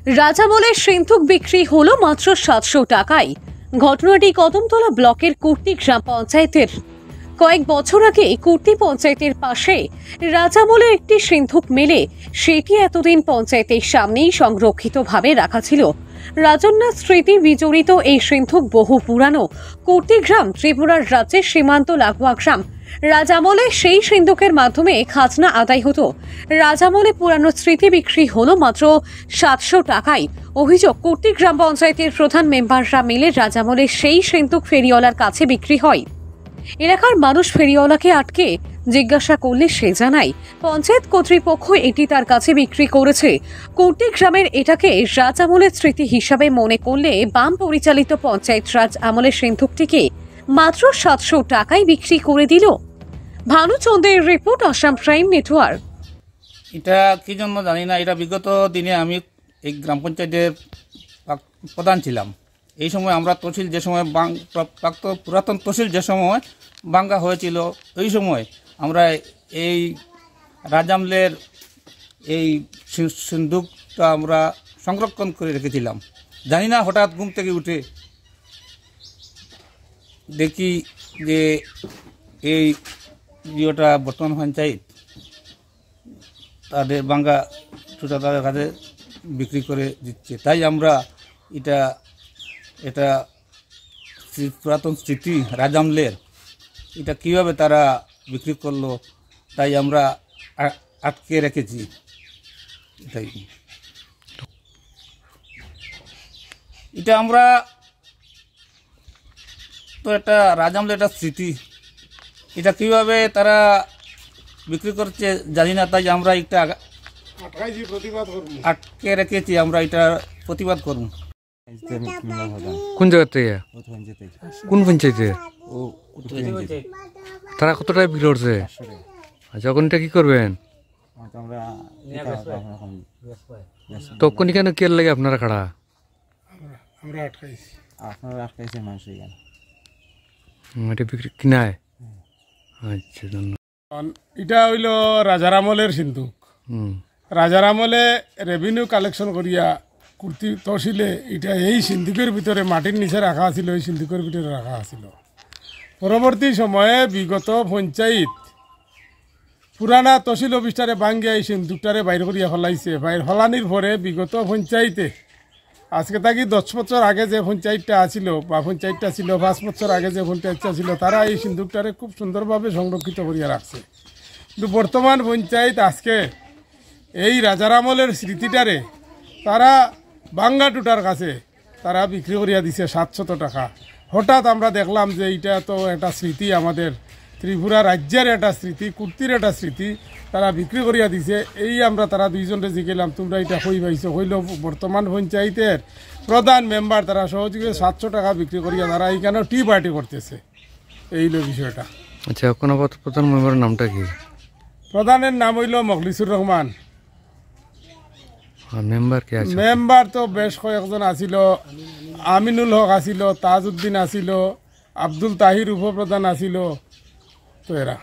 রাজামলের সিন্ধুক বিক্রি হলো মাত্র 700 টাকায়। ঘটনাটি কদমতলা ব্লকের কুর্তি গ্রাম পঞ্চায়েতের। কয়েক বছর আগে কুর্তি পঞ্চায়েতের পাশে রাজামলে একটি সিন্ধুক মেলে সেটি এতদিন পঞ্চায়েতের সামনেই সংরক্ষিতভাবে রাখা ছিল। রাজন্যার স্মৃতি বিজড়িত এই সিন্ধুক বহু পুরানো। কুর্তি গ্রাম ত্রিপুরার রাজ্যের সীমান্ত লাগোয়া গ্রাম। রাজামলে সেই সিন্ধুকের মাধ্যমে খাজনা আদায় হতো। রাজামলে পুরানো স্মৃতি বিক্রি হলো মাত্র 700 টাকায়। অভিযোগ, কুর্তি গ্রাম পঞ্চায়েতের প্রধান মেম্বাররা মিলে রাজামলে সেই সিন্ধুক ফেরিওয়ালার কাছে বিক্রি হয়। এলাকার মানুষ ফেরিওয়ালাকে আটকে জিজ্ঞাসা করলে সে জানায় পঞ্চায়েত কর্তৃপক্ষ এটি তার কাছে বিক্রি করেছে। কুর্তি গ্রামের এটাকে রাজ আমলের স্মৃতি হিসাবে মনে করলে বাম পরিচালিত পঞ্চায়েত রাজ আমলের সিন্ধুকটিকে মাত্র 700 টাকায় বিক্রি করে দিল। ভানুচন্দ্রের রিপোর্ট, আসাম প্রাইম নেটওয়ার্ক। এটা কি জন্য জানি না, এটা বিগত দিনে আমি এই গ্রাম পঞ্চায়েতের প্রধান ছিলাম। এই সময় আমরা তহসিল যে সময় পুরাতন তহসিল যে সময় ভাঙ্গা হয়েছিল, ওই সময় আমরা এই রাজামলের এই সিন্ধুকটা আমরা সংরক্ষণ করে রেখেছিলাম। জানি না, হঠাৎ ঘুম থেকে উঠে দেখি যে এই জিওটা বর্তমান পঞ্চায়েত তাদের ভাঙ্গা টুটা তাদের কাছে বিক্রি করে দিচ্ছে। তাই আমরা এটা পুরাতন স্মৃতি রাজামলের, এটা কীভাবে তারা বিক্রি করলো, তাই আমরা আটকে রেখেছি। এটাই এটা আমরা তো একটা রাজামলের একটা স্মৃতি, এটা কীভাবে তারা বিক্রি করছে জানি না, তাই আমরা এটা আটকে রেখেছি। আমরা এটা প্রতিবাদ করব। কোন জায়গা থেকে, কোন পঞ্চায়েতে, তারা কত টাকা বিক্রি করছে? আচ্ছা, এখন এটা কি করবেন? তখন কেন কেয়ার লাগে আপনারা খাড়া? এটা বিক্রি কিনায়। আচ্ছা, ধন্যবাদ। এটা হইল রাজার আমলের সিন্ধুক। রাজার আমলে রেভিনিউ কালেকশন করিয়া কুর্তি তহসিলে এটা এই সিন্ধুকের ভিতরে মাটির নিচে রাখা আছিল, এই সিন্ধুকের ভিতরে রাখা আছিল। পরবর্তী সময়ে বিগত পঞ্চায়েত পুরানা তহসিল অফিসটারে ভাঙ্গিয়া এই সিন্ধুকটারে বাইর করিয়া ফলাইছে। বাইর ফলানির পরে বিগত পঞ্চায়েতে আজকে থাকি 10 বছর আগে যে পঞ্চায়েতটা আছিল বা পঞ্চায়েতটা ছিল 5 বছর আগে যে পঞ্চায়েতটা ছিল, তারা এই সিন্ধুকটারে খুব সুন্দরভাবে সংরক্ষিত করিয়া রাখছে। কিন্তু বর্তমান পঞ্চায়েত আজকে এই রাজার আমলের স্মৃতিটারে তারা ভাঙ্গা টুটার কাছে তারা বিক্রি করিয়া দিছে 700 টাকা। হঠাৎ আমরা দেখলাম যে এটা তো একটা স্মৃতি, আমাদের ত্রিপুরা রাজ্যের একটা স্মৃতি, কুর্তির একটা স্মৃতি, তারা বিক্রি করিয়া দিছে। এই আমরা তারা দুইজনে জিজ্ঞেলাম তোমরা এটা কই পাইছো? হইল বর্তমান পঞ্চায়েতের প্রধান মেম্বার, তারা সহযোগে 700 টাকা বিক্রি করিয়া তারা এইখানে টি পার্টি করতেছে। এইল বিষয়টা। আচ্ছা, এখন প্রধান মেম্বারের নামটা কি? প্রধানের নাম হইল মখলিসুর রহমান। মেম্বার কে আছে? মেম্বার তো বেশ কয়েকজন আছিল। আমিনুল হক আছিল, তাজউদ্দিন আছিল, আব্দুল তাহির উপপ্রধান আছিল, তো এরা।